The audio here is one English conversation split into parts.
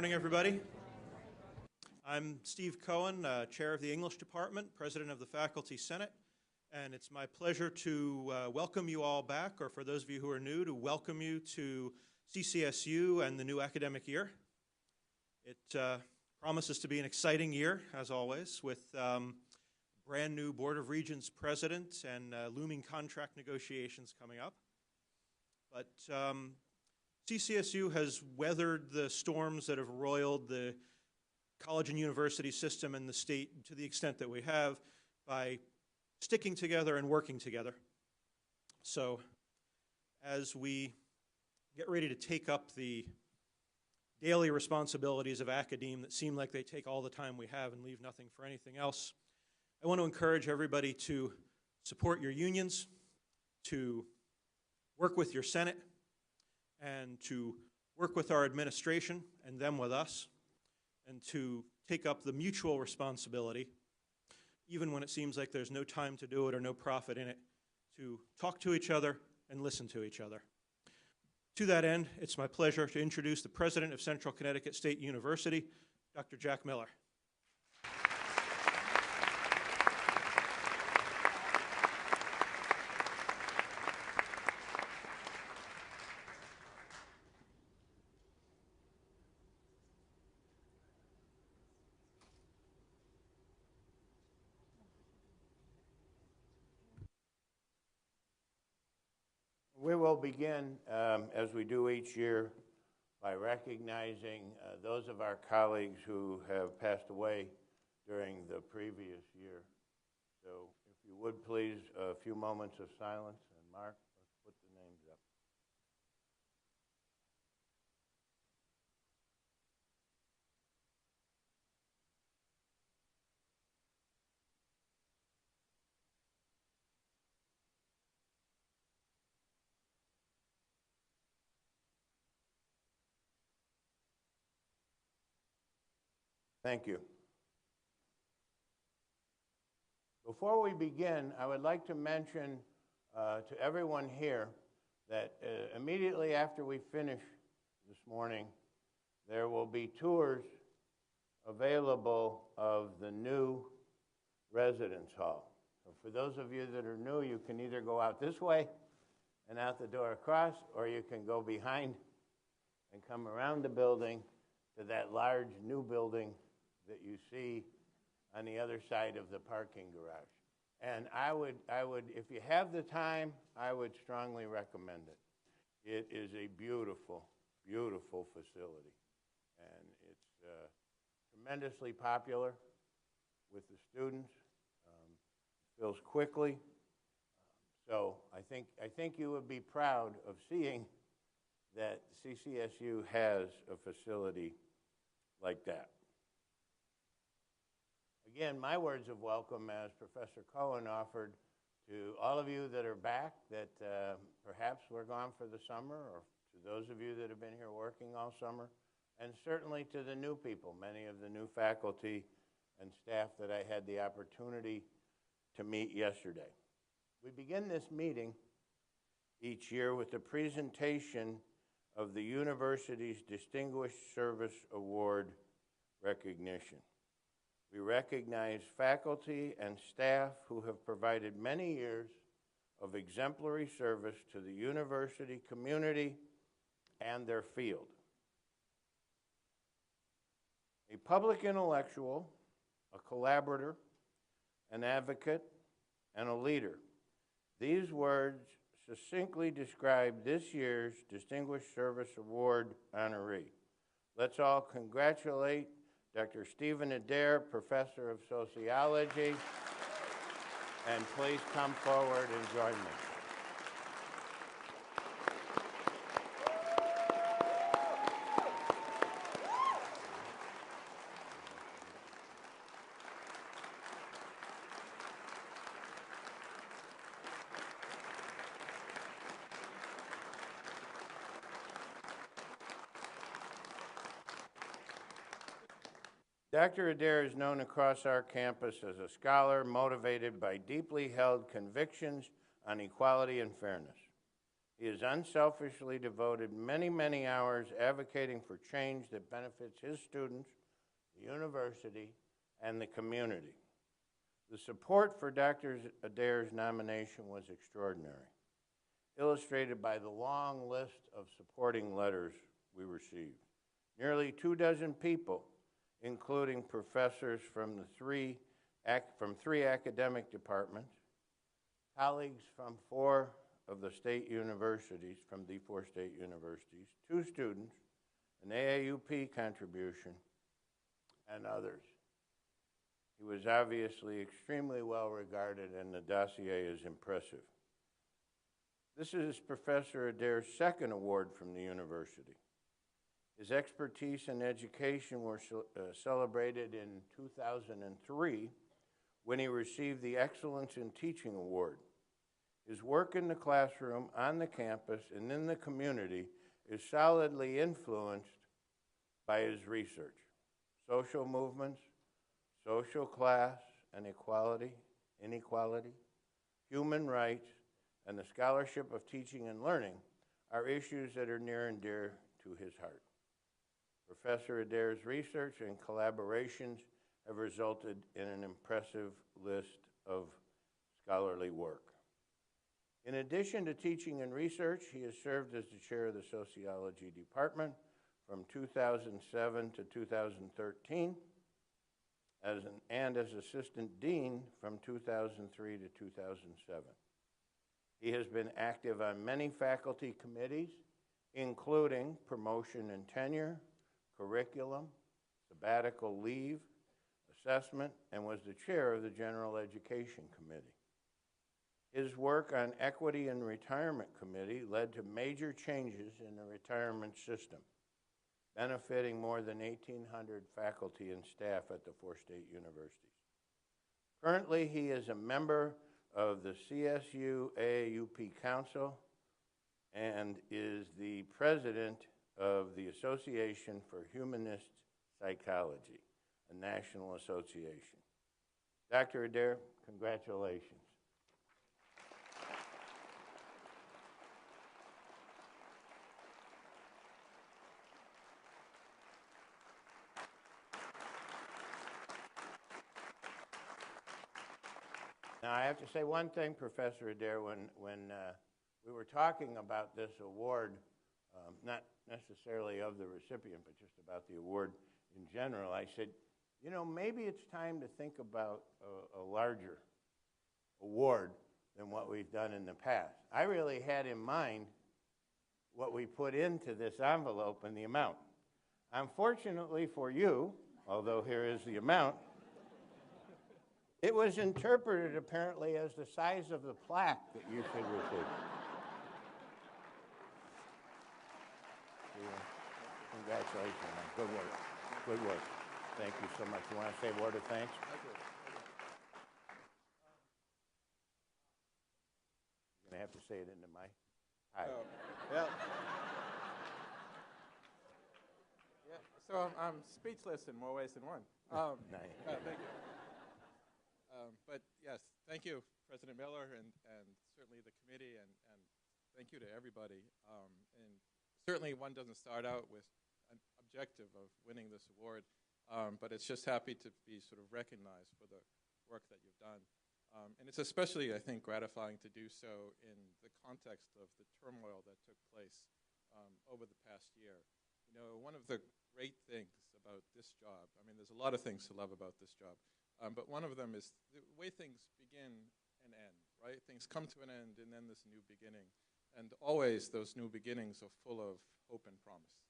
morning, everybody. I'm Steve Cohen, Chair of the English Department, President of the Faculty Senate, and it's my pleasure to welcome you all back, or for those of you who are new, to welcome you to CCSU and the new academic year. It promises to be an exciting year, as always, with brand new Board of Regents president and looming contract negotiations coming up. But CCSU has weathered the storms that have roiled the college and university system and the state to the extent that we have by sticking together and working together. So as we get ready to take up the daily responsibilities of academe that seem like they take all the time we have and leave nothing for anything else, I want to encourage everybody to support your unions, to work with your Senate, and to work with our administration and them with us, and to take up the mutual responsibility, even when it seems like there's no time to do it or no profit in it, to talk to each other and listen to each other. To that end, it's my pleasure to introduce the President of Central Connecticut State University, Dr. Jack Miller. We will begin, as we do each year, by recognizing those of our colleagues who have passed away during the previous year. So if you would please, a few moments of silence. And Mark, let's put the names up. Thank you. Before we begin, I would like to mention to everyone here that immediately after we finish this morning, there will be tours available of the new residence hall. So for those of you that are new, you can either go out this way and out the door across, or you can go behind and come around the building to that large new building that you see on the other side of the parking garage. And I would, if you have the time, I would strongly recommend it. It is a beautiful, beautiful facility. And it's tremendously popular with the students. Fills quickly. So I think you would be proud of seeing that CCSU has a facility like that. Again, my words of welcome, as Professor Cohen offered, to all of you that are back that perhaps were gone for the summer, or to those of you that have been here working all summer, and certainly to the new people, many of the new faculty and staff that I had the opportunity to meet yesterday. We begin this meeting each year with the presentation of the university's Distinguished Service Award recognition. We recognize faculty and staff who have provided many years of exemplary service to the university community and their field. A public intellectual, a collaborator, an advocate, and a leader. These words succinctly describe this year's Distinguished Service Award honoree. Let's all congratulate Dr. Stephen Adair, Professor of Sociology, and please come forward and join me. Dr. Adair is known across our campus as a scholar motivated by deeply held convictions on equality and fairness. He has unselfishly devoted many, many hours advocating for change that benefits his students, the university, and the community. The support for Dr. Adair's nomination was extraordinary, illustrated by the long list of supporting letters we received. Nearly 24 people, including professors from three academic departments, colleagues from four state universities, 2 students, an AAUP contribution, and others. He was obviously extremely well regarded, and the dossier is impressive. This is Professor Adair's second award from the university. His expertise and education were celebrated in 2003 when he received the Excellence in Teaching Award. His work in the classroom, on the campus, and in the community is solidly influenced by his research. Social movements, social class and inequality, human rights, and the scholarship of teaching and learning are issues that are near and dear to his heart. Professor Adair's research and collaborations have resulted in an impressive list of scholarly work. In addition to teaching and research, he has served as the chair of the sociology department from 2007 to 2013, and as assistant dean from 2003 to 2007. He has been active on many faculty committees, including promotion and tenure, curriculum, sabbatical leave, assessment, and was the chair of the General Education Committee. His work on Equity and Retirement Committee led to major changes in the retirement system, benefiting more than 1,800 faculty and staff at the 4 state universities. Currently, he is a member of the CSU AAUP Council and is the president of the Association for Humanist Psychology, a national association. Dr. Adair, congratulations. Now, I have to say one thing, Professor Adair, when we were talking about this award, not necessarily of the recipient, but just about the award in general, I said, you know, maybe it's time to think about a larger award than what we've done in the past. I really had in mind what we put into this envelope and the amount. Unfortunately for you, although here is the amount, it was interpreted apparently as the size of the plaque that you should receive. Congratulations, man. Good work. Good work. Thank you so much. You want to say a word of thanks? You're going to have to say it into my... Hi. Oh, yeah. Yeah. So I'm speechless in more ways than one. Nice. Thank you. But yes, thank you, President Miller, and certainly the committee, and thank you to everybody. And certainly one doesn't start out with an objective of winning this award, but it's just happy to be sort of recognized for the work that you've done. And it's especially, I think, gratifying to do so in the context of the turmoil that took place over the past year. You know, one of the great things about this job, I mean, there's a lot of things to love about this job, but one of them is the way things begin and end, right? Things come to an end and then this new beginning. And always those new beginnings are full of hope and promise.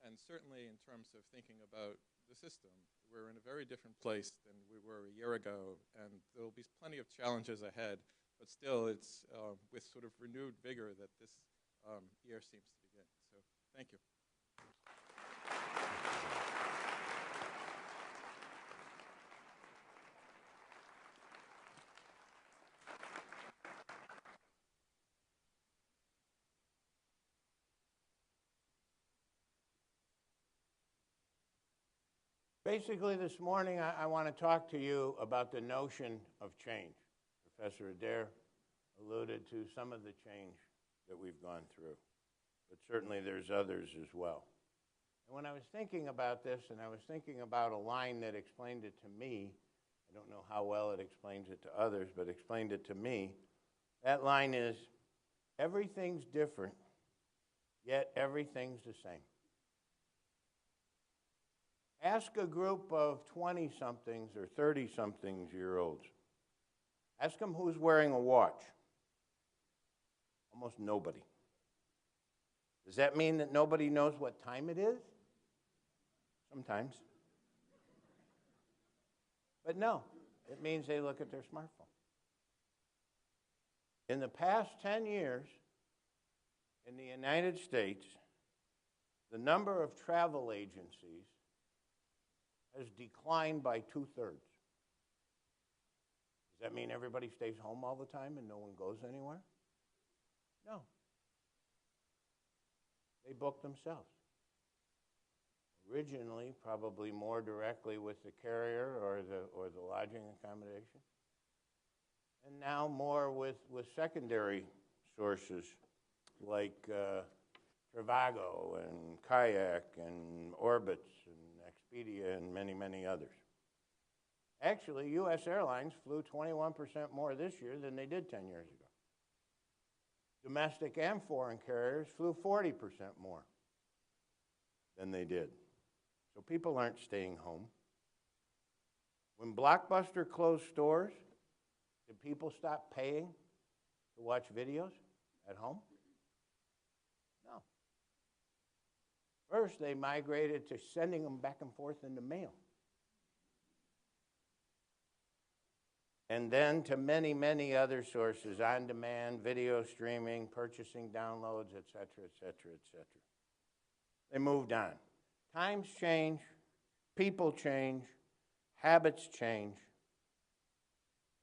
And certainly in terms of thinking about the system, we're in a very different place than we were a year ago, and there will be plenty of challenges ahead, but still it's with sort of renewed vigor that this year seems to begin. So thank you. Basically, this morning, I want to talk to you about the notion of change. Professor Adair alluded to some of the change that we've gone through. But certainly there's others as well. And when I was thinking about this, and I was thinking about a line that explained it to me, I don't know how well it explains it to others, but explained it to me. That line is, everything's different, yet everything's the same. Ask a group of 20-somethings or 30-somethings-year-olds. Ask them who's wearing a watch. Almost nobody. Does that mean that nobody knows what time it is? Sometimes. But no, it means they look at their smartphone. In the past 10 years, in the United States, the number of travel agencies has declined by 2/3. Does that mean everybody stays home all the time and no one goes anywhere? No. They book themselves. Originally, probably more directly with the carrier or the lodging accommodation. And now more with secondary sources like Trivago and Kayak and Orbitz and Expedia and many, many others. Actually, U.S. Airlines flew 21% more this year than they did 10 years ago. Domestic and foreign carriers flew 40% more than they did. So people aren't staying home. When Blockbuster closed stores, did people stop paying to watch videos at home? No. First, they migrated to sending them back and forth in the mail. And then to many, many other sources, on-demand, video streaming, purchasing downloads, et cetera, et cetera, et cetera. They moved on. Times change, people change, habits change,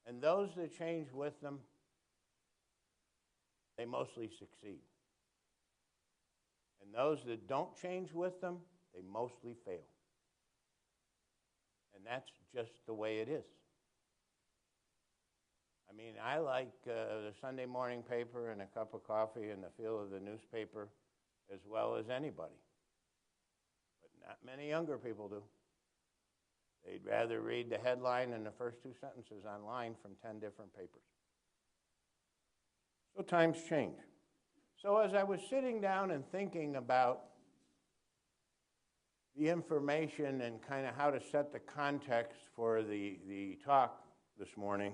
and those that change with them, they mostly succeed. And those that don't change with them, they mostly fail. And that's just the way it is. I mean, I like the Sunday morning paper and a cup of coffee and the feel of the newspaper as well as anybody. But not many younger people do. They'd rather read the headline and the first 2 sentences online from 10 different papers. So times change. So as I was sitting down and thinking about the information and kind of how to set the context for the talk this morning,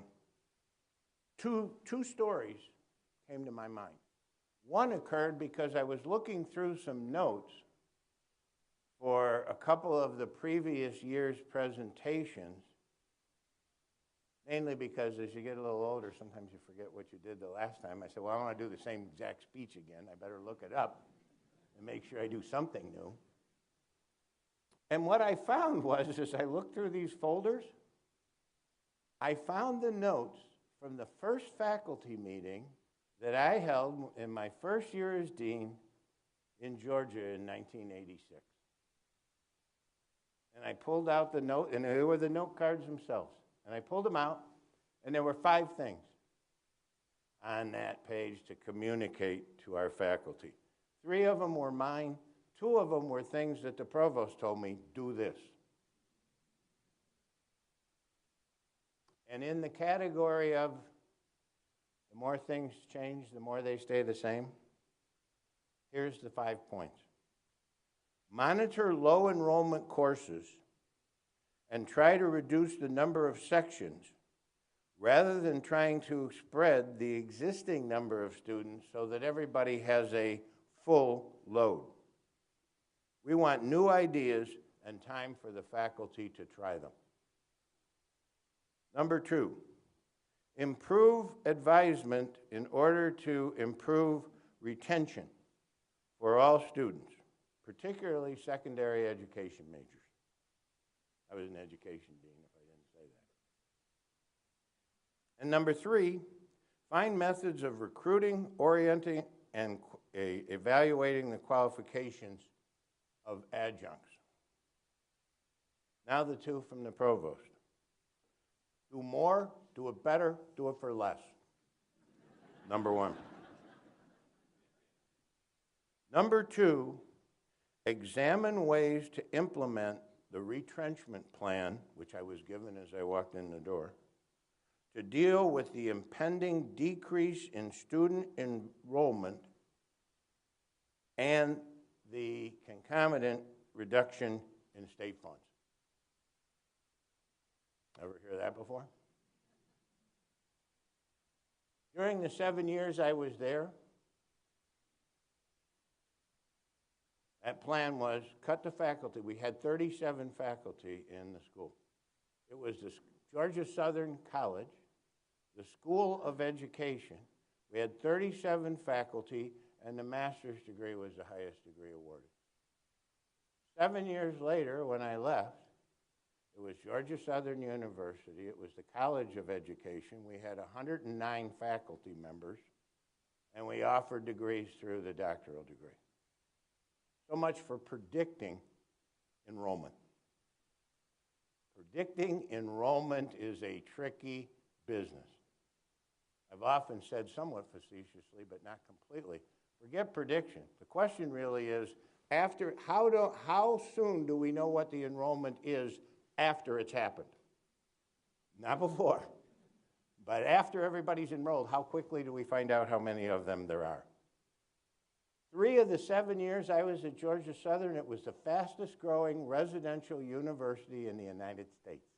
two stories came to my mind. One occurred because I was looking through some notes for a couple of the previous year's presentations, mainly because as you get a little older, sometimes you forget what you did the last time. I said, well, I want to do the same exact speech again. I better look it up and make sure I do something new. And what I found was, as I looked through these folders, I found the notes from the first faculty meeting that I held in my first year as dean in Georgia in 1986. And I pulled out the note, and they were the note cards themselves. And I pulled them out, and there were 5 things on that page to communicate to our faculty. 3 of them were mine. 2 of them were things that the provost told me, do this. And in the category of the more things change, the more they stay the same, here's the 5 points. Monitor low enrollment courses and try to reduce the number of sections rather than trying to spread the existing number of students so that everybody has a full load. We want new ideas and time for the faculty to try them. Number 2, improve advisement in order to improve retention for all students, particularly secondary education majors. I was an education dean if I didn't say that. And number 3, find methods of recruiting, orienting, and evaluating the qualifications of adjuncts. Now the 2 from the provost. Do more, do it better, do it for less. Number 1. Number 2, examine ways to implement the retrenchment plan, which I was given as I walked in the door, to deal with the impending decrease in student enrollment and the concomitant reduction in state funds. Ever hear that before? During the 7 years I was there, that plan was cut the faculty. We had 37 faculty in the school. It was the Georgia Southern College, the School of Education. We had 37 faculty, and the master's degree was the highest degree awarded. 7 years later, when I left, it was Georgia Southern University. It was the College of Education. We had 109 faculty members, and we offered degrees through the doctoral degree. So much for predicting enrollment. Predicting enrollment is a tricky business. I've often said somewhat facetiously, but not completely, forget prediction. The question really is, how soon do we know what the enrollment is after it's happened? Not before. But after everybody's enrolled, how quickly do we find out how many of them there are? 3 of the 7 years I was at Georgia Southern, it was the fastest growing residential university in the United States.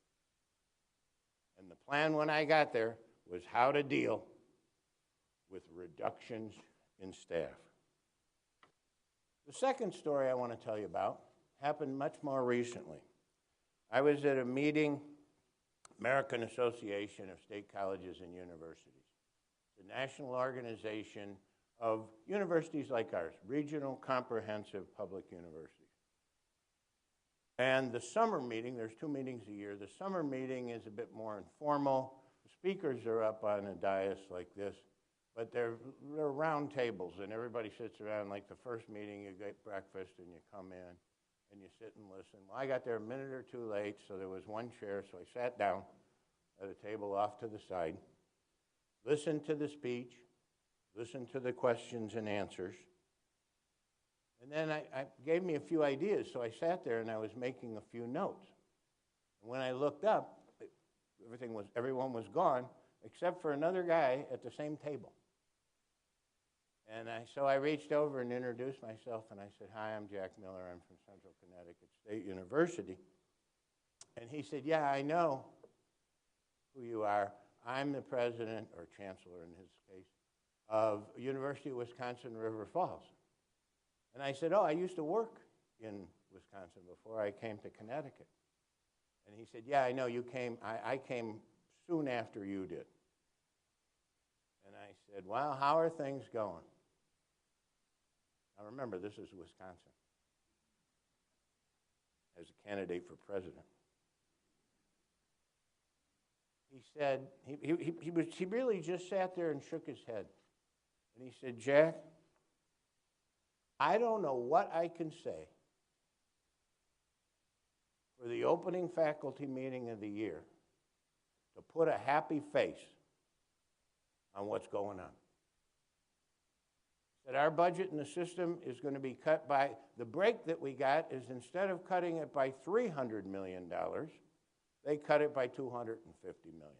And the plan when I got there was how to deal with reductions in staff. The second story I want to tell you about happened much more recently. I was at a meeting, American Association of State Colleges and Universities, the national organization of universities like ours, regional comprehensive public universities. And the summer meeting, there's 2 meetings a year. The summer meeting is a bit more informal. The speakers are up on a dais like this, but they're round tables, and everybody sits around. Like the first meeting, you get breakfast, and you come in, and you sit and listen. Well, I got there a minute or 2 late, so there was 1 chair, so I sat down at a table off to the side, listened to the speech, listened to the questions and answers, and then I gave me a few ideas, so I sat there and I was making a few notes. And when I looked up, everyone was gone, except for another guy at the same table. And so I reached over and introduced myself, and I said, "Hi, I'm Jack Miller. I'm from Central Connecticut State University." And he said, "Yeah, I know who you are. I'm the president," or chancellor in his case, "of University of Wisconsin River Falls." And I said, "Oh, I used to work in Wisconsin before I came to Connecticut." And he said, "Yeah, I know you came. I came soon after you did." And I said, "Well, how are things going?" Now remember, this is Wisconsin as a candidate for president. He said, he really just sat there and shook his head. And he said, "Jack, I don't know what I can say for the opening faculty meeting of the year to put a happy face on what's going on." That our budget in the system is going to be cut by, the break that we got is instead of cutting it by $300 million, they cut it by $250 million.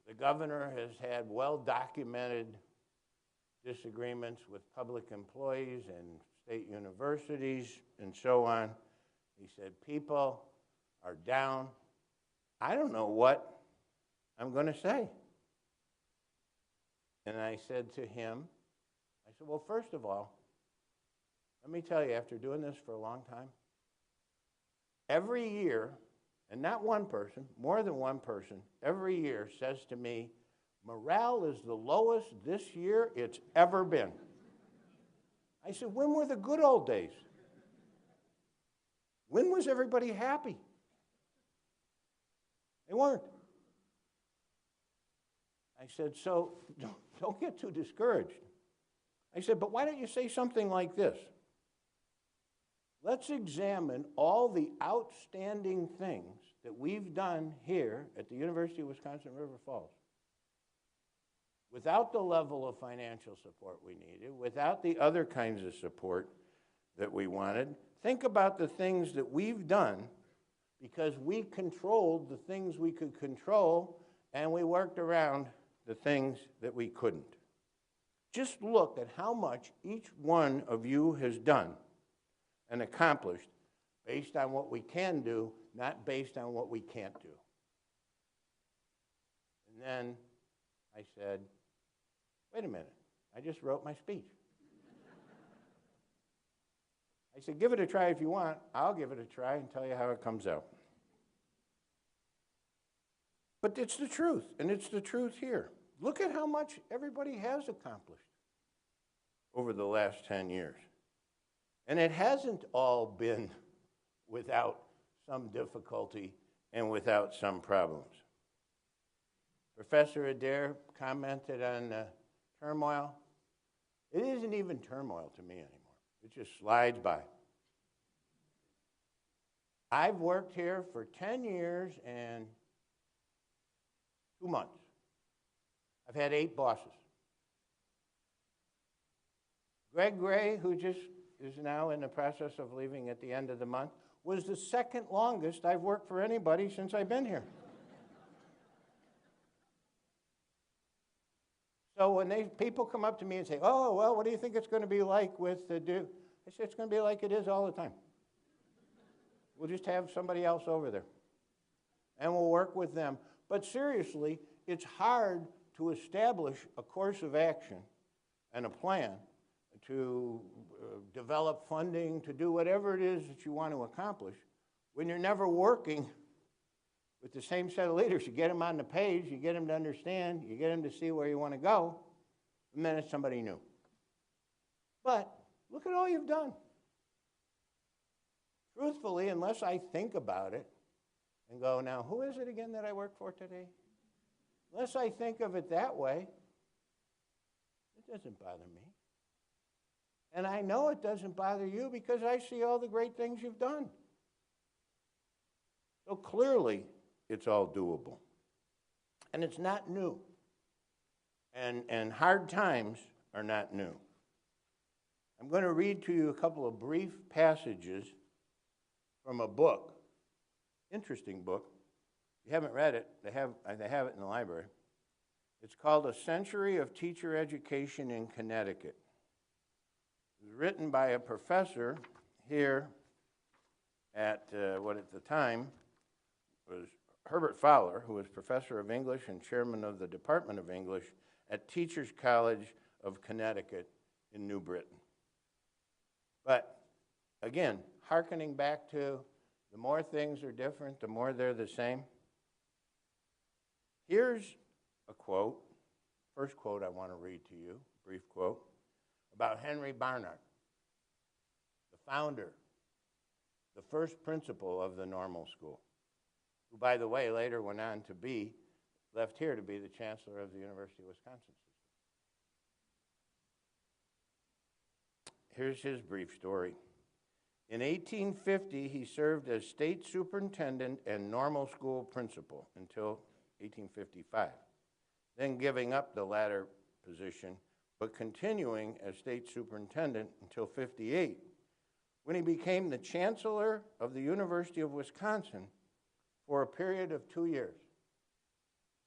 The governor has had well-documented disagreements with public employees and state universities and so on. He said, people are down. I don't know what I'm going to say. And I said to him, I said, well, first of all, let me tell you, after doing this for a long time, every year, and not one person, more than one person, every year says to me, morale is the lowest this year it's ever been. I said, when were the good old days? When was everybody happy? They weren't. I said, so don't get too discouraged. I said, but why don't you say something like this? Let's examine all the outstanding things that we've done here at the University of Wisconsin River Falls without the level of financial support we needed, without the other kinds of support that we wanted. Think about the things that we've done because we controlled the things we could control and we worked around the things that we couldn't. Just look at how much each one of you has done and accomplished based on what we can do, not based on what we can't do. And then I said, wait a minute, I just wrote my speech. I said, give it a try if you want. I'll give it a try and tell you how it comes out. But it's the truth, and it's the truth here. Look at how much everybody has accomplished over the last 10 years. And it hasn't all been without some difficulty and without some problems. Professor Adair commented on turmoil. It isn't even turmoil to me anymore. It just slides by. I've worked here for 10 years and 2 months. I've had 8 bosses. Greg Gray, who just is now in the process of leaving at the end of the month, was the second longest I've worked for anybody since I've been here. So when people come up to me and say, oh, well, what do you think it's going to be like with the Duke? I say, it's going to be like it is all the time. We'll just have somebody else over there. And we'll work with them. But seriously, it's hard to establish a course of action and a plan to develop funding, to do whatever it is that you want to accomplish when you're never working with the same set of leaders. You get them on the page, you get them to understand, you get them to see where you want to go, and then it's somebody new. But look at all you've done. Truthfully, unless I think about it and go, now, who is it again that I work for today? Unless I think of it that way, it doesn't bother me. And I know it doesn't bother you because I see all the great things you've done. So clearly, it's all doable. And it's not new. And hard times are not new. I'm going to read to you a couple of brief passages from a book, interesting book. If you haven't read it, they have it in the library. It's called A Century of Teacher Education in Connecticut. It was written by a professor here at what at the time was Herbert Fowler, who was professor of English and chairman of the Department of English at Teachers College of Connecticut in New Britain. But again, hearkening back to the more things are different, the more they're the same. Here's a quote, first quote I want to read to you, a brief quote, about Henry Barnard, the founder, the first principal of the normal school, who, by the way, later went on to be, left here to be the chancellor of the University of Wisconsin system. Here's his brief story. In 1850, he served as state superintendent and normal school principal until 1855, then giving up the latter position, but continuing as state superintendent until 58, when he became the chancellor of the University of Wisconsin for a period of 2 years.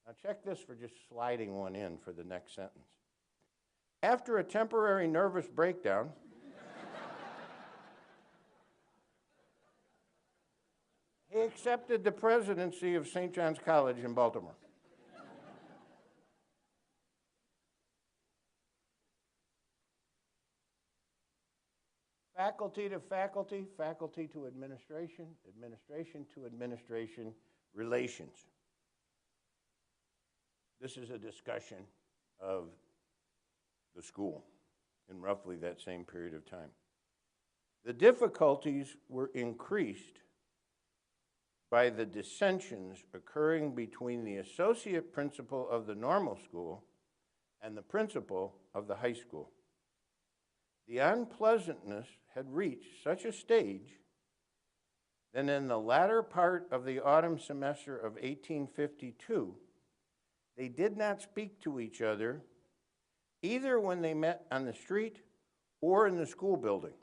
Now check this for just sliding one in for the next sentence. After a temporary nervous breakdown, he accepted the presidency of St. John's College in Baltimore. Faculty to faculty, faculty to administration, administration to administration relations. This is a discussion of the school in roughly that same period of time. The difficulties were increased by the dissensions occurring between the associate principal of the normal school and the principal of the high school. The unpleasantness had reached such a stage that in the latter part of the autumn semester of 1852, they did not speak to each other either when they met on the street or in the school building.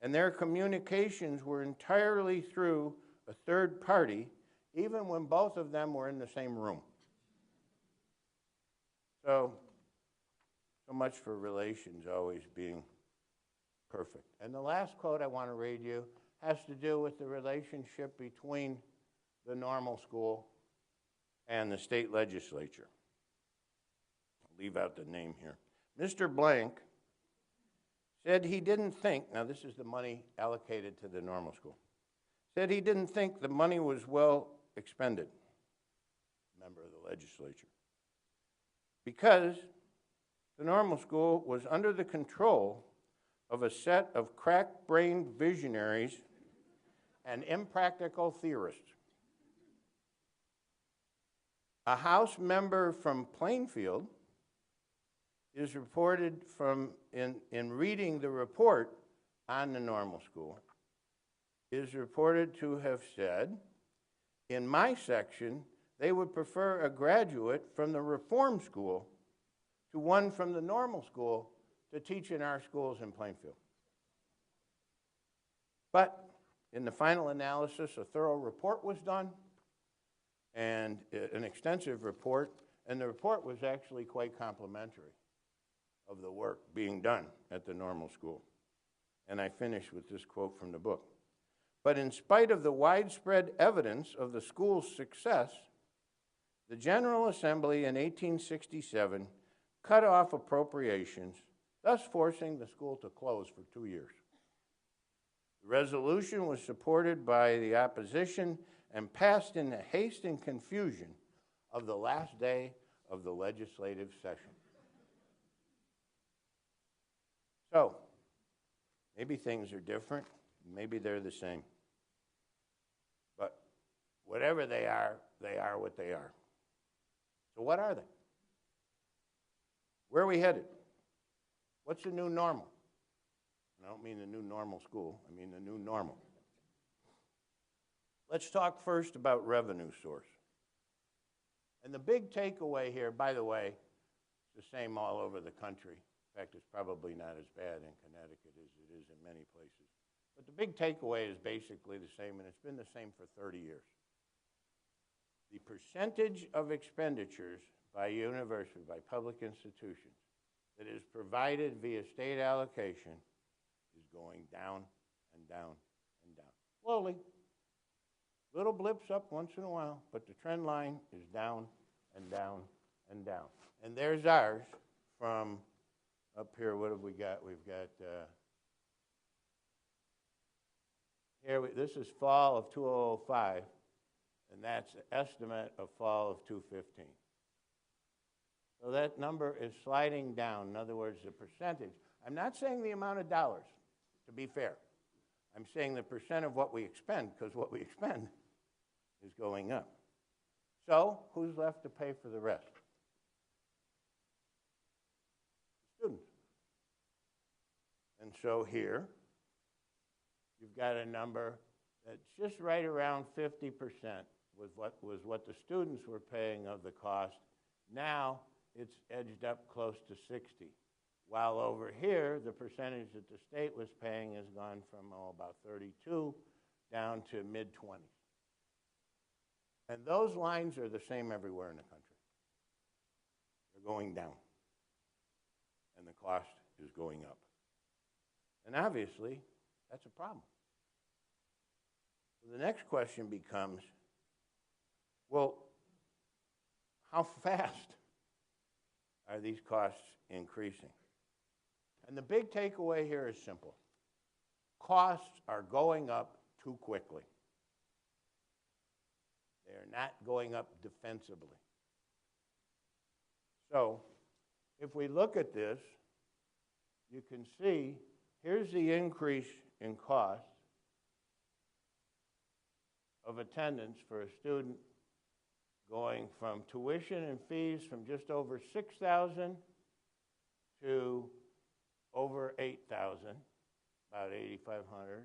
And their communications were entirely through a third party, even when both of them were in the same room. So much for relations always being perfect. And the last quote I want to read you has to do with the relationship between the normal school and the state legislature. I'll leave out the name here. Mr. Blank said he didn't think, now this is the money allocated to the normal school, said he didn't think the money was well expended, member of the legislature, because the normal school was under the control of a set of crack-brained visionaries and impractical theorists. A House member from Plainfield is reported in reading the report on the normal school, is reported to have said, in my section, they would prefer a graduate from the reform school to one from the normal school to teach in our schools in Plainfield. But in the final analysis, a thorough report was done, and an extensive report, and the report was actually quite complimentary of the work being done at the normal school. And I finish with this quote from the book. But in spite of the widespread evidence of the school's success, the General Assembly in 1867 cut off appropriations, thus forcing the school to close for 2 years. The resolution was supported by the opposition and passed in the haste and confusion of the last day of the legislative session. So, maybe things are different, maybe they're the same. But whatever they are what they are. So what are they? Where are we headed? What's the new normal? I don't mean the new normal school, I mean the new normal. Let's talk first about revenue source. And the big takeaway here, by the way, it's the same all over the country. In fact, it's probably not as bad in Connecticut as it is in many places. But the big takeaway is basically the same, and it's been the same for 30 years. The percentage of expenditures by university, by public institutions, that is provided via state allocation is going down and down and down. Slowly. Little blips up once in a while, but the trend line is down and down and down. And there's ours from up here. What have we got? We've got this is fall of 2005, and that's the estimate of fall of 2015. So that number is sliding down. In other words, the percentage. I'm not saying the amount of dollars, to be fair. I'm saying the percent of what we expend, because what we expend is going up. So who's left to pay for the rest? Students. And so here, you've got a number that's just right around 50% was what the students were paying of the cost. Now it's edged up close to 60. While over here, the percentage that the state was paying has gone from about 32 down to mid-20s. And those lines are the same everywhere in the country. They're going down. And the cost is going up. And obviously, that's a problem. So the next question becomes, well, how fast are these costs increasing? And the big takeaway here is simple. Costs are going up too quickly. They're not going up defensively. So, if we look at this, you can see here's the increase in cost of attendance for a student going from tuition and fees from just over $6,000 to over $8,000, about $8,500,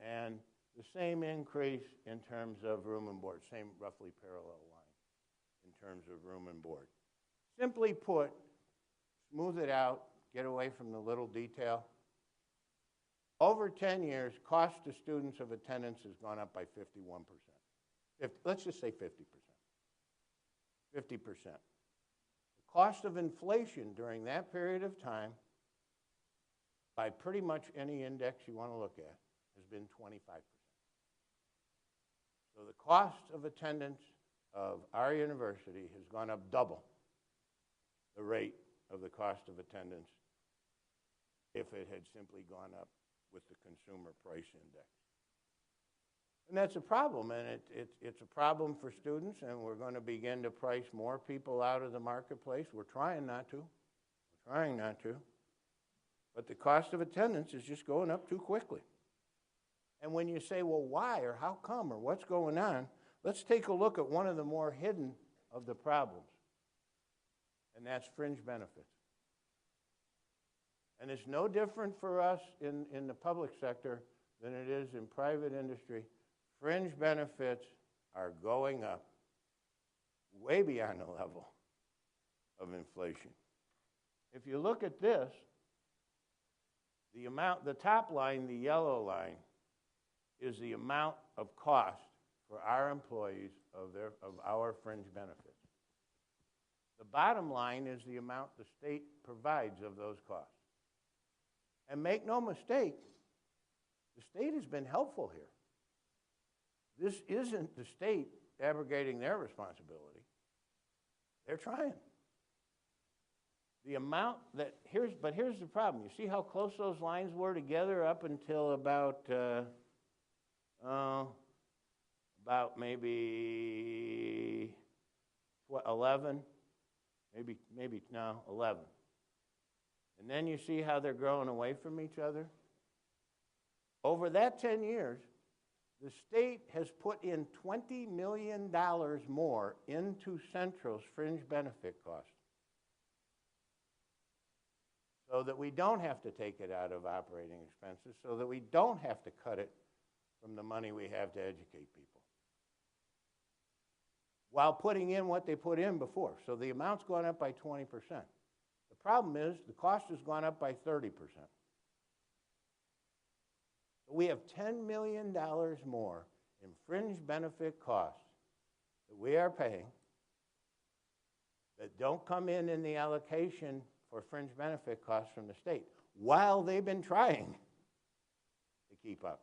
and the same increase in terms of room and board, same roughly parallel line in terms of room and board. Simply put, smooth it out, get away from the little detail. Over 10 years, cost to students of attendance has gone up by 51%. Let's just say 50%. 50%. The cost of inflation during that period of time, by pretty much any index you want to look at, has been 25%. So the cost of attendance of our university has gone up double the rate of the cost of attendance if it had simply gone up with the consumer price index. And that's a problem, and it's a problem for students, and we're going to begin to price more people out of the marketplace. We're trying not to. We're trying not to. But the cost of attendance is just going up too quickly. And when you say, well, why, or how come, or what's going on, let's take a look at one of the more hidden of the problems, and that's fringe benefits. And it's no different for us in the public sector than it is in private industry. Fringe benefits are going up way beyond the level of inflation. If you look at this, the top line, the yellow line, is the amount of cost for our employees of our fringe benefits. The bottom line is the amount the state provides of those costs. And make no mistake, the state has been helpful here. This isn't the state abrogating their responsibility. They're trying. The amount that, here's the problem. You see how close those lines were together up until about maybe 11? Maybe 11. And then you see how they're growing away from each other? Over that 10 years, the state has put in $20 million more into Central's fringe benefit costs so that we don't have to take it out of operating expenses, so that we don't have to cut it from the money we have to educate people, while putting in what they put in before. So the amount's gone up by 20%. The problem is the cost has gone up by 30%. We have $10 million more in fringe benefit costs that we are paying that don't come in the allocation for fringe benefit costs from the state, while they've been trying to keep up.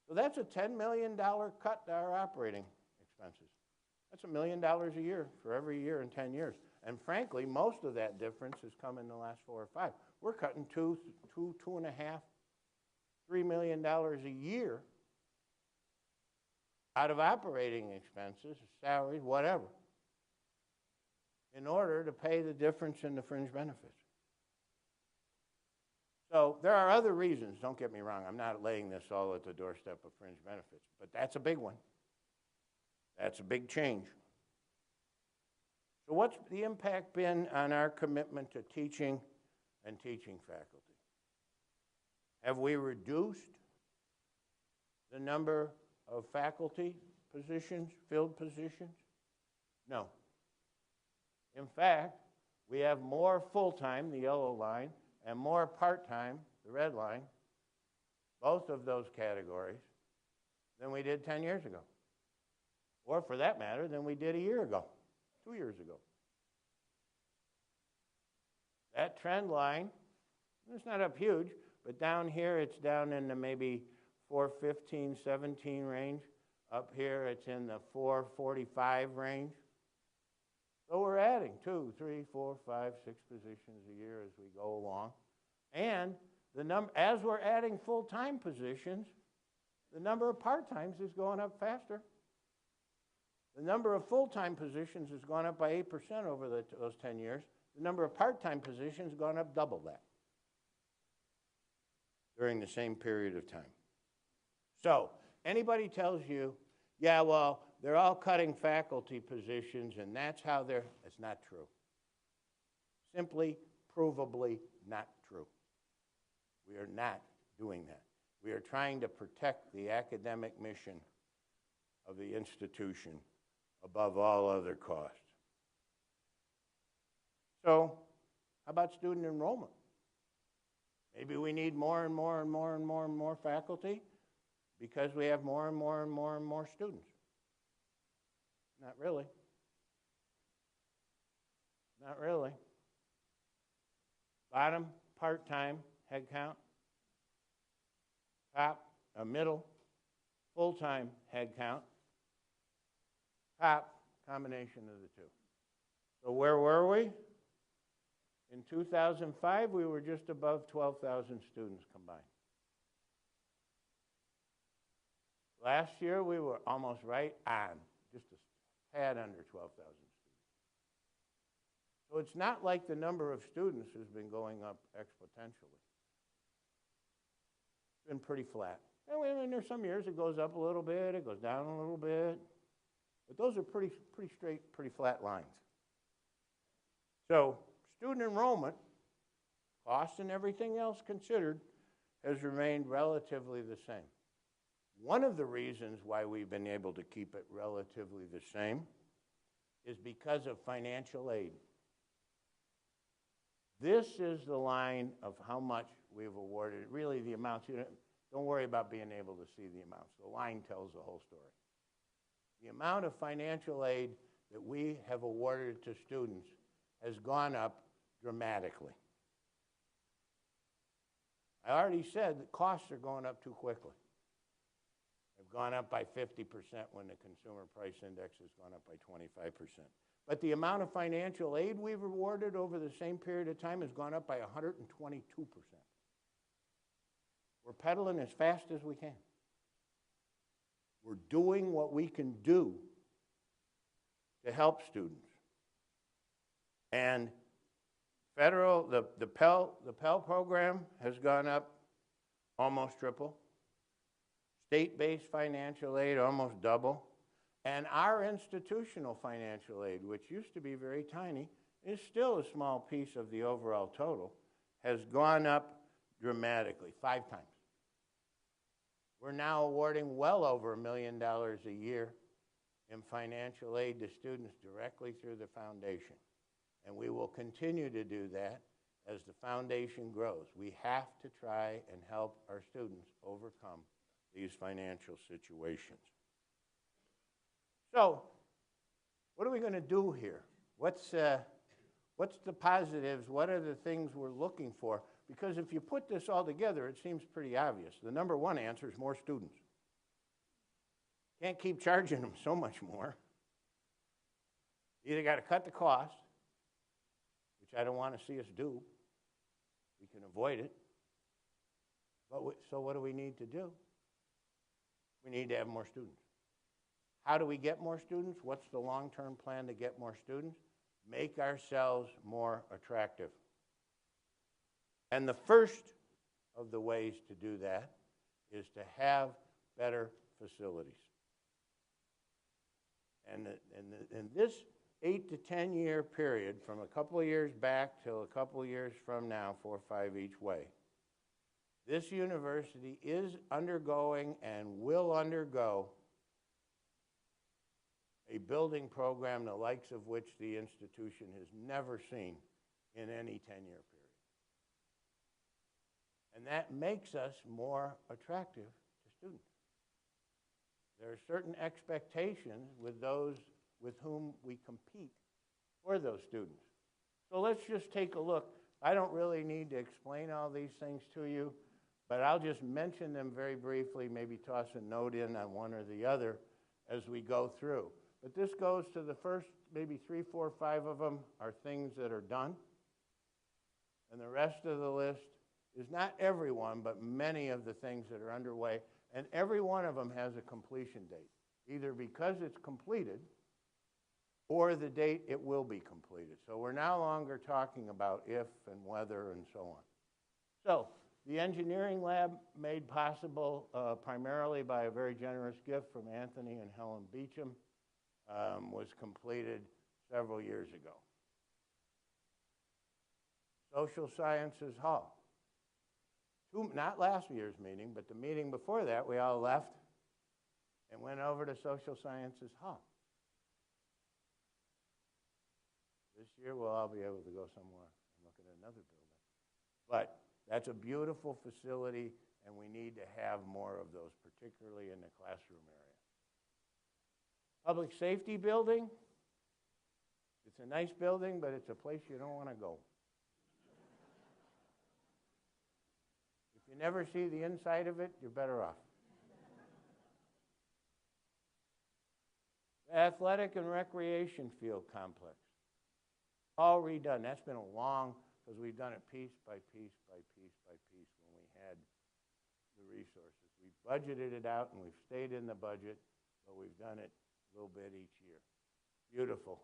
So that's a $10 million cut to our operating expenses. That's $1 million a year for every year in 10 years. And frankly, most of that difference has come in the last 4 or 5. We're cutting $2.5, $3 million a year out of operating expenses, salaries, whatever, in order to pay the difference in the fringe benefits. So there are other reasons, don't get me wrong. I'm not laying this all at the doorstep of fringe benefits, but that's a big one. That's a big change. So what's the impact been on our commitment to teaching and teaching faculty? Have we reduced the number of faculty positions, filled positions? No. In fact, we have more full-time, the yellow line, and more part-time, the red line, both of those categories, than we did 10 years ago. Or for that matter, than we did a year ago, 2 years ago. That trend line, it's not up huge, but down here it's down in the maybe 415, 17 range. Up here it's in the 445 range. So we're adding 2, 3, 4, 5, 6 positions a year as we go along. And as we're adding full-time positions, the number of part-times is going up faster. The number of full-time positions has gone up by 8% over those 10 years. The number of part-time positions has gone up double that during the same period of time. So anybody tells you, yeah, well, they're all cutting faculty positions and that's how it's not true. Simply, provably not true. We are not doing that. We are trying to protect the academic mission of the institution above all other costs. So how about student enrollment? Maybe we need more and more and more and more and more faculty because we have more and more and more and more students. Not really. Not really. Bottom, part-time head count. Top, middle, full-time head count. Top, combination of the two. So where were we? In 2005, we were just above 12,000 students combined. Last year, we were almost right on, just a tad under 12,000 students. So it's not like the number of students has been going up exponentially. It's been pretty flat. And there's some years it goes up a little bit, it goes down a little bit. But those are pretty straight, pretty flat lines. So student enrollment, costs and everything else considered, has remained relatively the same. One of the reasons why we've been able to keep it relatively the same is because of financial aid. This is the line of how much we've awarded, really the amounts. Don't worry about being able to see the amounts. The line tells the whole story. The amount of financial aid that we have awarded to students has gone up dramatically. I already said that costs are going up too quickly. They've gone up by 50% when the consumer price index has gone up by 25%. But the amount of financial aid we've awarded over the same period of time has gone up by 122%. We're pedaling as fast as we can. We're doing what we can do to help students. And the Pell program has gone up almost triple. State-based financial aid almost double. And our institutional financial aid, which used to be very tiny, is still a small piece of the overall total, has gone up dramatically, 5 times. We're now awarding well over $1 million a year in financial aid to students directly through the foundation. And we will continue to do that as the foundation grows. We have to try and help our students overcome these financial situations. So, what are we going to do here? What's the positives? What are the things we're looking for? Because if you put this all together, it seems pretty obvious. The number one answer is more students. Can't keep charging them so much more. You either got to cut the cost, which I don't want to see us do. We can avoid it. But so what do we need to do? We need to have more students. How do we get more students? What's the long-term plan to get more students? Make ourselves more attractive. And the first of the ways to do that is to have better facilities. And in this 8 to 10 year period, from a couple of years back till a couple of years from now, 4 or 5 each way, this university is undergoing and will undergo a building program the likes of which the institution has never seen in any 10-year period. And that makes us more attractive to students. There are certain expectations with those with whom we compete for those students. So let's just take a look. I don't really need to explain all these things to you, but I'll just mention them very briefly, maybe toss a note in on one or the other as we go through. But this goes to the first, maybe 3, 4, 5 of them are things that are done. And the rest of the list is not everyone, but many of the things that are underway. And every one of them has a completion date, either because it's completed or the date it will be completed. So we're no longer talking about if and whether and so on. So the engineering lab, made possible primarily by a very generous gift from Anthony and Helen Beecham, was completed several years ago. Social Sciences Hall. Not last year's meeting, but the meeting before that, we all left and went over to Social Sciences Hall. This year, we'll all be able to go somewhere and look at another building. But that's a beautiful facility, and we need to have more of those, particularly in the classroom area. Public safety building. It's a nice building, but it's a place you don't want to go. If you never see the inside of it, you're better off. The Athletic and Recreation Field Complex. All redone. That's been a long, because we've done it piece by piece by piece by piece when we had the resources. We've budgeted it out, and we've stayed in the budget, but we've done it a little bit each year. Beautiful.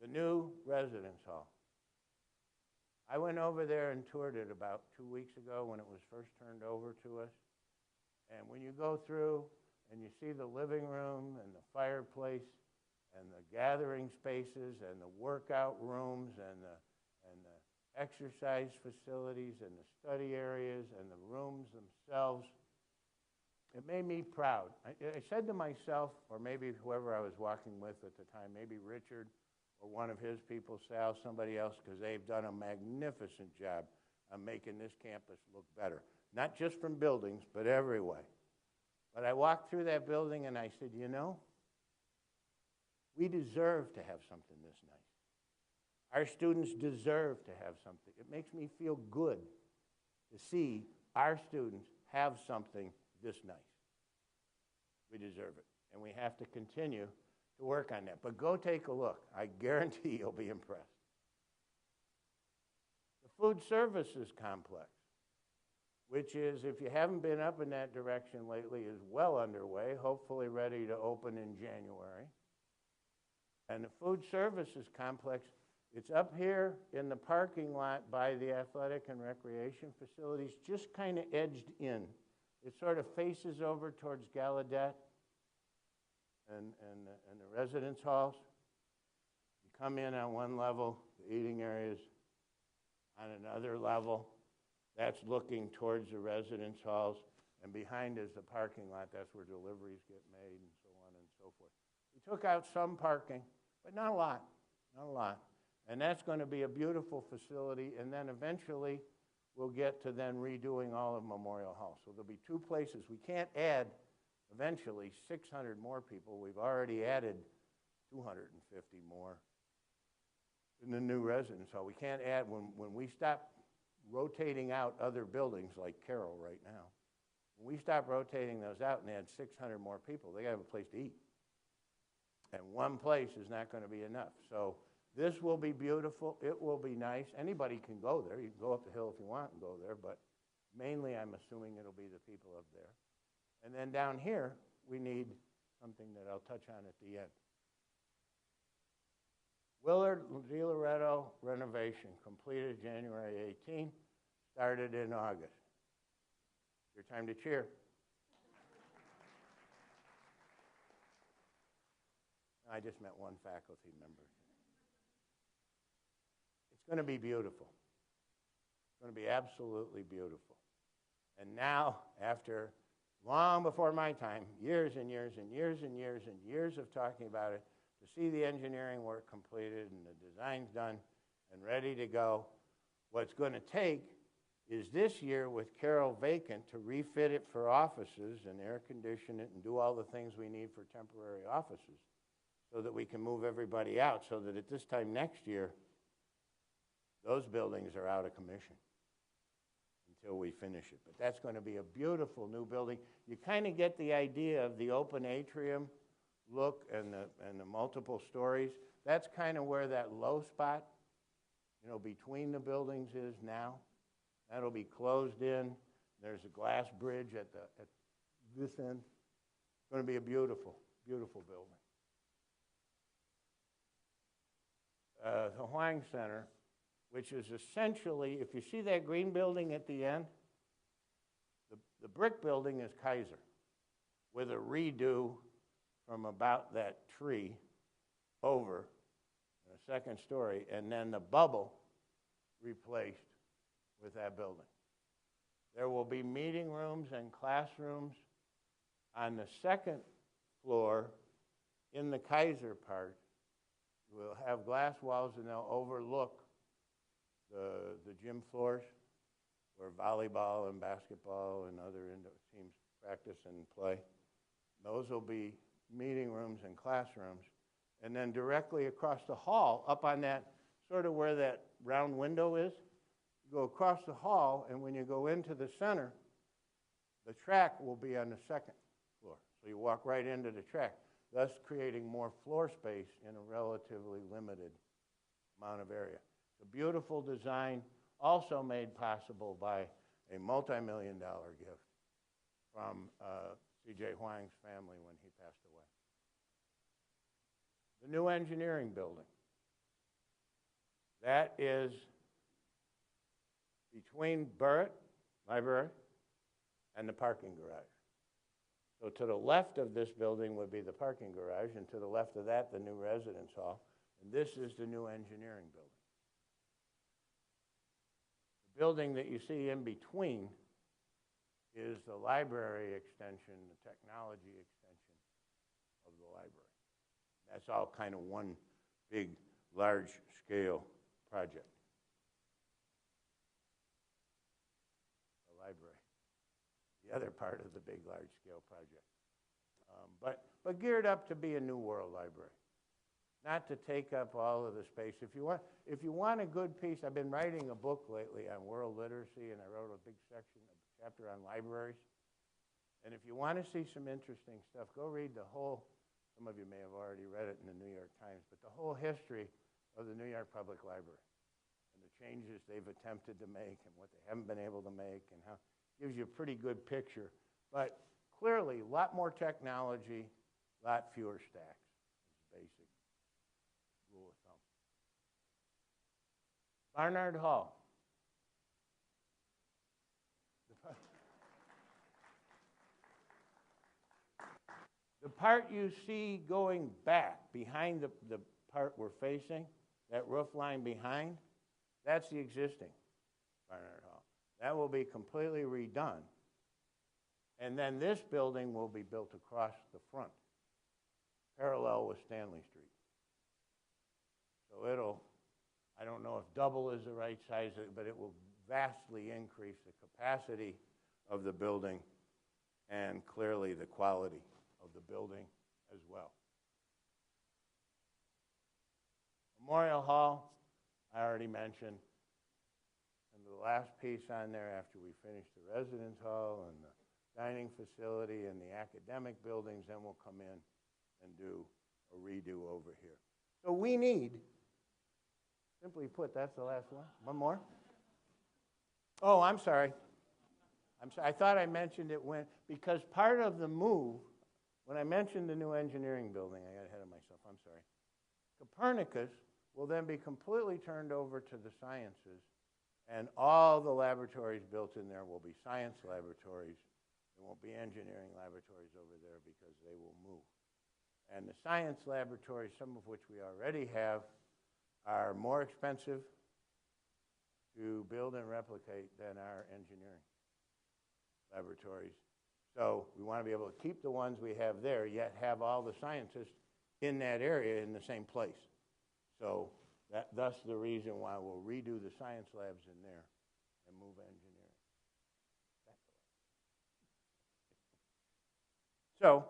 The new residence hall. I went over there and toured it about 2 weeks ago when it was first turned over to us. And when you go through and you see the living room and the fireplace and the gathering spaces and the workout rooms and the exercise facilities and the study areas and the rooms themselves, it made me proud. I said to myself, or maybe whoever I was walking with at the time, maybe Richard or one of his people, Sal, somebody else, because they've done a magnificent job on making this campus look better. Not just from buildings, but every way. But I walked through that building and I said, you know, we deserve to have something this nice. Our students deserve to have something. It makes me feel good to see our students have something this nice. We deserve it, and we have to continue to work on that. But go take a look. I guarantee you'll be impressed. The Food Services Complex, which is, if you haven't been up in that direction lately, is well underway, hopefully ready to open in January. And the Food Services Complex, it's up here in the parking lot by the athletic and recreation facilities, just kind of edged in. It sort of faces over towards Gallaudet and the residence halls. You come in on one level, the eating areas on another level. That's looking towards the residence halls. And behind is the parking lot. That's where deliveries get made and so on and so forth. We took out some parking, but not a lot, not a lot. And that's going to be a beautiful facility. And then eventually we'll get to then redoing all of Memorial Hall. So there'll be two places. We can't add eventually 600 more people. We've already added 250 more in the new residence hall. We can't add, when we stop rotating out other buildings like Carroll right now, when we stop rotating those out and add 600 more people, they have a place to eat. And one place is not going to be enough. So this will be beautiful. It will be nice. Anybody can go there. You can go up the hill if you want and go there, but mainly I'm assuming it'll be the people up there. And then down here, we need something that I'll touch on at the end. Willard DiLoretto renovation, completed January 18, started in August. Your time to cheer. I just met one faculty member. It's going to be beautiful. It's going to be absolutely beautiful. And now, after long before my time, years and years and years and years and years of talking about it, to see the engineering work completed and the designs done and ready to go, what's going to take is this year with Carroll vacant to refit it for offices and air condition it and do all the things we need for temporary offices so that we can move everybody out, so that at this time next year, those buildings are out of commission until we finish it. But that's going to be a beautiful new building. You kind of get the idea of the open atrium look and the multiple stories. That's kind of where that low spot, between the buildings is now. That'll be closed in. There's a glass bridge at this end. It's going to be a beautiful, beautiful building. The Huang Center, which is essentially, if you see that green building at the end, the brick building is Kaiser, with a redo from about that tree over the second story, and then the bubble replaced with that building. There will be meeting rooms and classrooms on the second floor in the Kaiser part, We'll have glass walls, and they'll overlook the gym floors where volleyball and basketball and other teams practice and play. Those will be meeting rooms and classrooms. And then directly across the hall, up on that, sort of where that round window is, you go across the hall, and when you go into the center, the track will be on the second floor. So you walk right into the track, thus creating more floor space in a relatively limited amount of area. It's a beautiful design, also made possible by a multi-million-dollar gift from C.J. Huang's family when he passed away. The new engineering building. That is between Burritt Library and the parking garage. So to the left of this building would be the parking garage, and to the left of that, the new residence hall. And this is the new engineering building. The building that you see in between is the library extension, the technology extension of the library. That's all kind of one big, large-scale project. The library, the other part of the big, large-scale project. But geared up to be a New World library, not to take up all of the space. If you want a good piece, I've been writing a book lately on world literacy, and I wrote a big chapter on libraries. And if you want to see some interesting stuff, go read the whole, some of you may have already read it in the New York Times, but the whole history of the New York Public Library and the changes they've attempted to make and what they haven't been able to make, and how it gives you a pretty good picture. But clearly, a lot more technology, a lot fewer stacks is the basic rule of thumb. Barnard Hall. The part you see going back, behind the part we're facing, that roof line behind, that's the existing Barnard Hall. That will be completely redone. And then this building will be built across the front, parallel with Stanley Street. So it'll, I don't know if double is the right size, but it will vastly increase the capacity of the building and clearly the quality of the building as well. Memorial Hall, I already mentioned. And the last piece on there after we finish the residence hall and the dining facility and the academic buildings, then we'll come in and do a redo over here. So we need, simply put, that's the last one. One more? Oh, I'm sorry. I thought I mentioned it when, because part of the move, when I mentioned the new engineering building, I got ahead of myself, I'm sorry. Copernicus will then be completely turned over to the sciences, and all the laboratories built in there will be science laboratories. There won't be engineering laboratories over there because they will move. And the science laboratories, some of which we already have, are more expensive to build and replicate than our engineering laboratories. So we want to be able to keep the ones we have there, yet have all the scientists in that area in the same place. So thus the reason why we'll redo the science labs in there and move engineering. So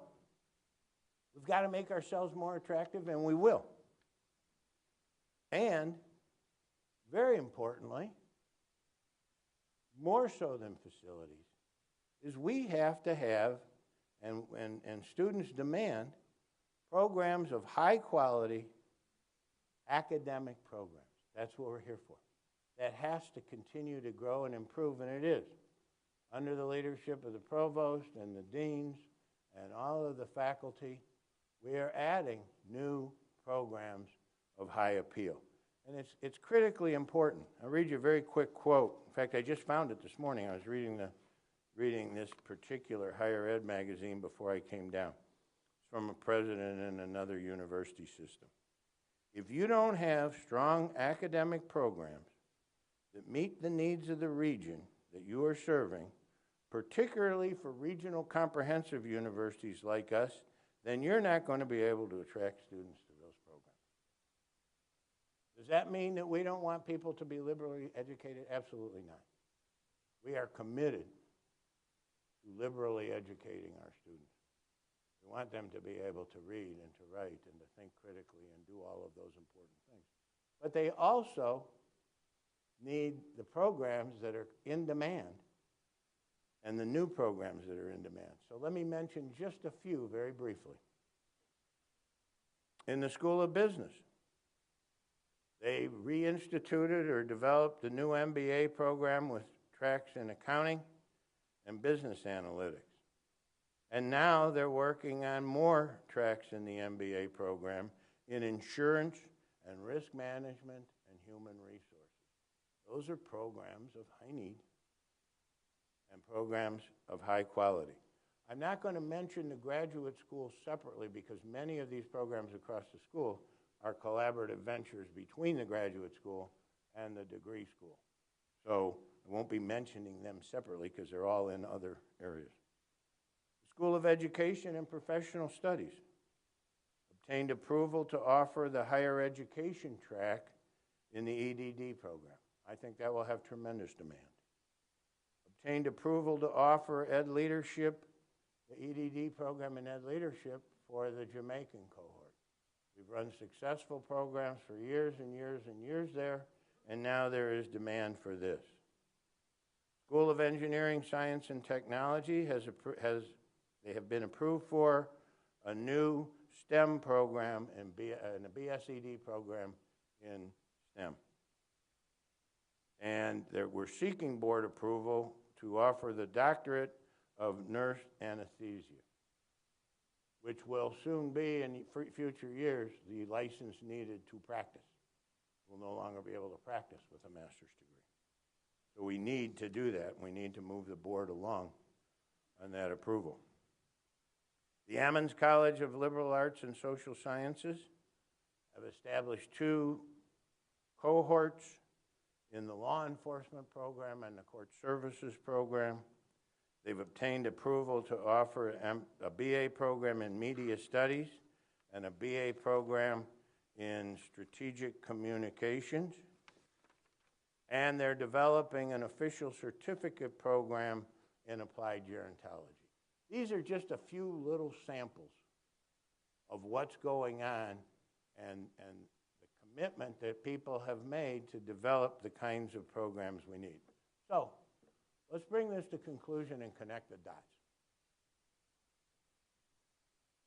we've got to make ourselves more attractive, and we will. And very importantly, more so than facilities, is we have to have, and students demand, programs of high quality academic programs. That's what we're here for. That has to continue to grow and improve, and it is. Under the leadership of the provost and the deans and all of the faculty, we are adding new programs of high appeal. And it's critically important. I'll read you a very quick quote. In fact, I just found it this morning. I was reading this particular higher ed magazine before I came down. It's from a president in another university system. If you don't have strong academic programs that meet the needs of the region that you are serving, particularly for regional comprehensive universities like us, then you're not going to be able to attract students to those programs. Does that mean that we don't want people to be liberally educated? Absolutely not. We are committed to liberally educating our students. We want them to be able to read and to write and to think critically and do all of those important things. But they also need the programs that are in demand and the new programs that are in demand. So let me mention just a few very briefly. In the School of Business, they reinstituted or developed a new MBA program with tracks in accounting and business analytics. And now they're working on more tracks in the MBA program in insurance and risk management and human resources. Those are programs of high need and programs of high quality. I'm not going to mention the graduate school separately because many of these programs across the school are collaborative ventures between the graduate school and the degree school. So I won't be mentioning them separately because they're all in other areas. The School of Education and Professional Studies obtained approval to offer the higher education track in the EDD program. I think that will have tremendous demand. Obtained approval to offer Ed Leadership, the EDD program in Ed Leadership for the Jamaican cohort. We've run successful programs for years and years and years there, and now there is demand for this. School of Engineering, Science, and Technology they have been approved for a new STEM program and a BSED program in STEM. And we're seeking board approval to offer the doctorate of nurse anesthesia, which will soon be, in future years, the license needed to practice. We'll no longer be able to practice with a master's degree. So we need to do that. We need to move the board along on that approval. The Ammon College of Liberal Arts and Social Sciences have established 2 cohorts in the law enforcement program and the court services program. They've obtained approval to offer a BA program in media studies and a BA program in strategic communications. And they're developing an official certificate program in applied gerontology. These are just a few little samples of what's going on and the commitment that people have made to develop the kinds of programs we need. So, let's bring this to conclusion and connect the dots.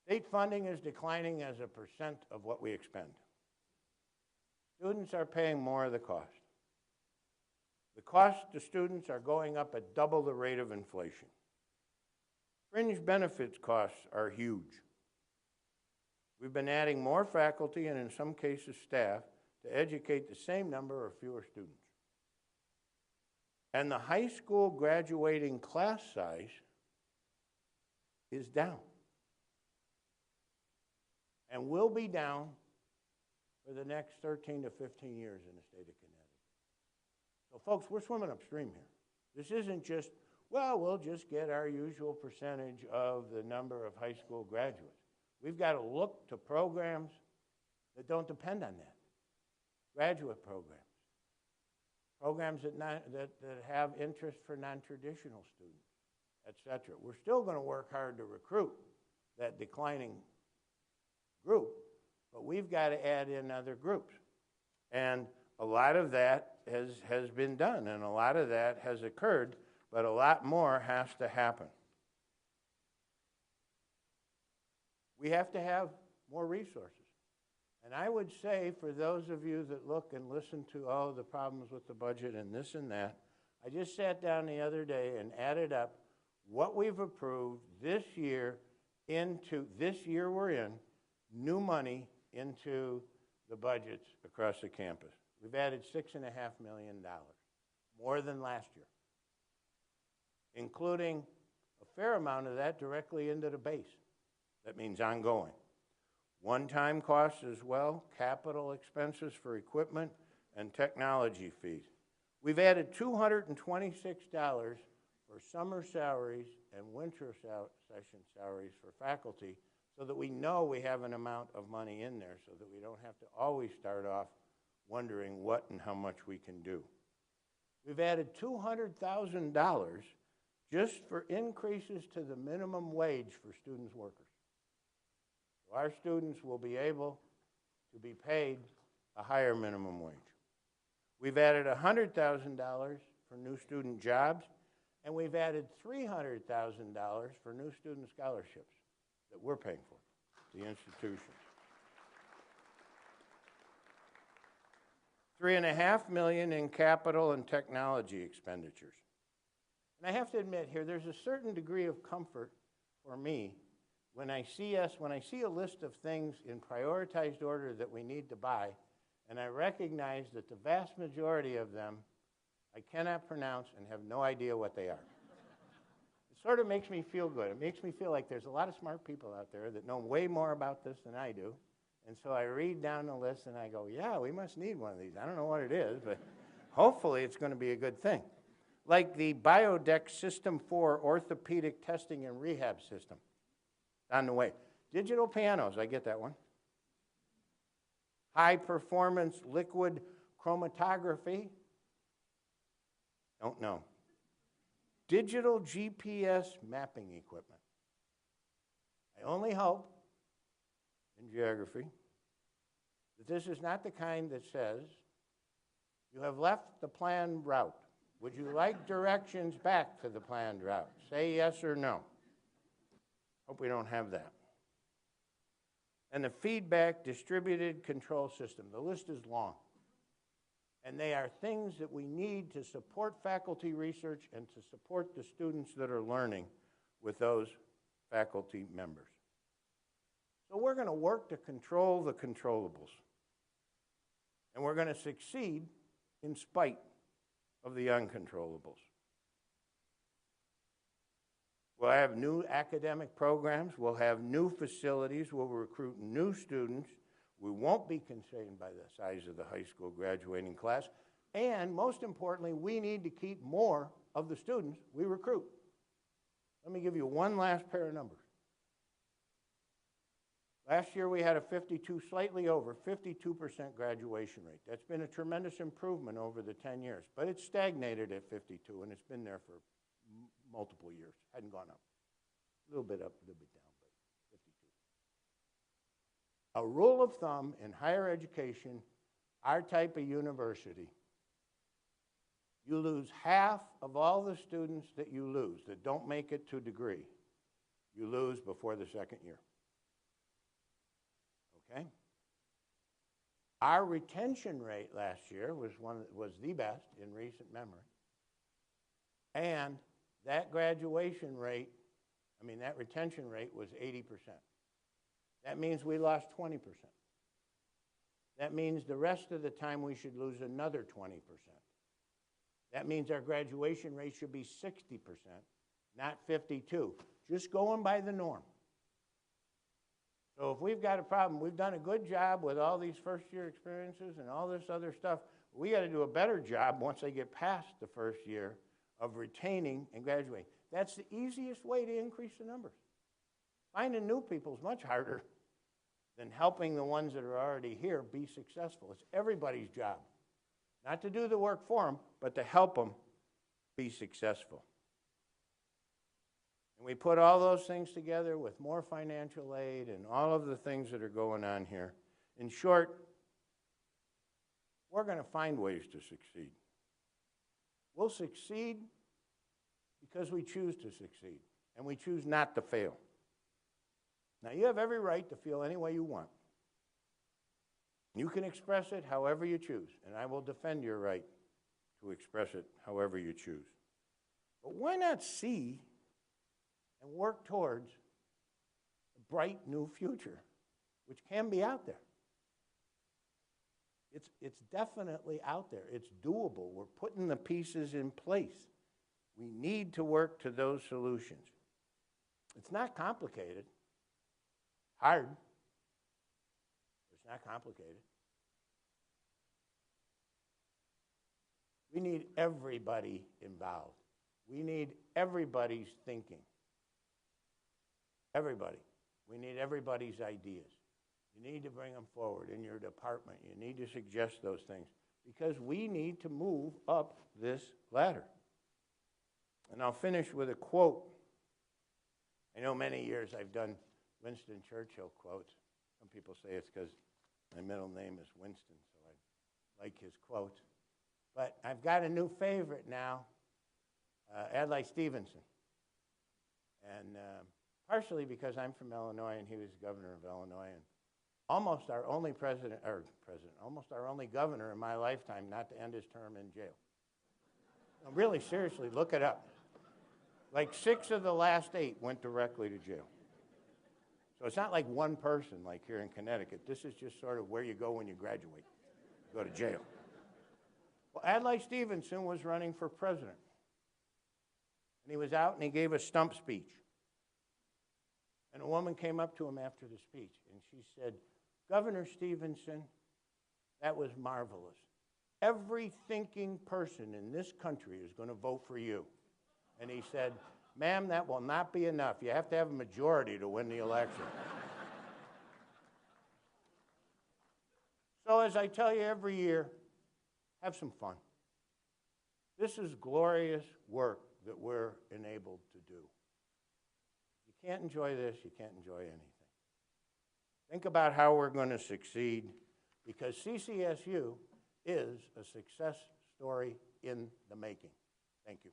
State funding is declining as a percent of what we expend. Students are paying more of the cost. The costs to students are going up at double the rate of inflation. Fringe benefits costs are huge. We've been adding more faculty and in some cases staff to educate the same number or fewer students. And the high school graduating class size is down. And will be down for the next 13 to 15 years in the state of Connecticut. So folks, we're swimming upstream here. This isn't just, well, we'll just get our usual percentage of the number of high school graduates. We've got to look to programs that don't depend on that. Graduate programs. Programs that have interest for non-traditional students, et cetera. We're still going to work hard to recruit that declining group, but we've got to add in other groups. And a lot of that has been done, and a lot of that has occurred, but a lot more has to happen. We have to have more resources. And I would say for those of you that look and listen to all of the problems with the budget and this and that, I just sat down the other day and added up what we've approved this year into, this year we're in, new money into the budgets across the campus. We've added $6.5 million, more than last year, including a fair amount of that directly into the base. That means ongoing. One-time costs as well, capital expenses for equipment, and technology fees. We've added $226 for summer salaries and winter session salaries for faculty so that we know we have an amount of money in there so that we don't have to always start off wondering what and how much we can do. We've added $200,000 just for increases to the minimum wage for students workers. So our students will be able to be paid a higher minimum wage. We've added $100,000 for new student jobs, and we've added $300,000 for new student scholarships that we're paying for, the institutions. $3.5 million in capital and technology expenditures. And I have to admit here, there's a certain degree of comfort for me when I see a list of things in prioritized order that we need to buy, and I recognize that the vast majority of them I cannot pronounce and have no idea what they are. It sort of makes me feel good. It makes me feel like there's a lot of smart people out there that know way more about this than I do. And so I read down the list and I go, yeah, we must need one of these. I don't know what it is, but hopefully it's going to be a good thing. Like the Biodex System 4 orthopedic testing and rehab system on the way. Digital pianos, I get that one. High performance liquid chromatography. Don't know. Digital GPS mapping equipment. I only hope in geography that this is not the kind that says, you have left the planned route. Would you like directions back to the planned route? Say yes or no. Hope we don't have that. And the feedback distributed control system. The list is long. And they are things that we need to support faculty research and to support the students that are learning with those faculty members. So we're going to work to control the controllables. And we're going to succeed in spite of the uncontrollables. We'll have new academic programs. We'll have new facilities. We'll recruit new students. We won't be constrained by the size of the high school graduating class. And most importantly, we need to keep more of the students we recruit. Let me give you one last pair of numbers. Last year we had a 52, slightly over 52% graduation rate. That's been a tremendous improvement over the 10 years, but it's stagnated at 52, and it's been there for multiple years. Hadn't gone up. A little bit up, a little bit down, but 52. A rule of thumb in higher education, our type of university, you lose half of all the students that you lose that don't make it to degree, you lose before the second year. Okay? Our retention rate last year was the best in recent memory. And that graduation rate, that retention rate was 80%. That means we lost 20%. That means the rest of the time we should lose another 20%. That means our graduation rate should be 60%, not 52. Just going by the norm. So if we've got a problem, we've done a good job with all these first-year experiences and all this other stuff. We got to do a better job once they get past the first year of retaining and graduating. That's the easiest way to increase the numbers. Finding new people is much harder than helping the ones that are already here be successful. It's everybody's job. Not to do the work for them, but to help them be successful. And we put all those things together with more financial aid and all of the things that are going on here. In short, we're going to find ways to succeed. We'll succeed because we choose to succeed, and we choose not to fail. Now, you have every right to feel any way you want. You can express it however you choose, and I will defend your right to express it however you choose. But why not see and work towards a bright new future, which can be out there? It's definitely out there. It's doable. We're putting the pieces in place. We need to work to those solutions. It's not complicated. Hard. It's not complicated. We need everybody involved. We need everybody's thinking. Everybody. We need everybody's ideas. You need to bring them forward in your department. You need to suggest those things because we need to move up this ladder. And I'll finish with a quote. I know many years I've done Winston Churchill quotes. Some people say it's because my middle name is Winston, so I like his quotes. But I've got a new favorite now, Adlai Stevenson. And partially because I'm from Illinois and he was governor of Illinois, and almost our only almost our only governor in my lifetime not to end his term in jail. No, really, seriously, look it up. Like 6 of the last 8 went directly to jail. So it's not like one person like here in Connecticut. This is just sort of where you go when you graduate. You go to jail. Well, Adlai Stevenson was running for president. And he was out and he gave a stump speech. And a woman came up to him after the speech and she said, "Governor Stevenson, that was marvelous. Every thinking person in this country is going to vote for you." And he said, "Ma'am, that will not be enough. You have to have a majority to win the election." So as I tell you every year, have some fun. This is glorious work that we're enabled to do. If you can't enjoy this, you can't enjoy anything. Think about how we're going to succeed because CCSU is a success story in the making. Thank you.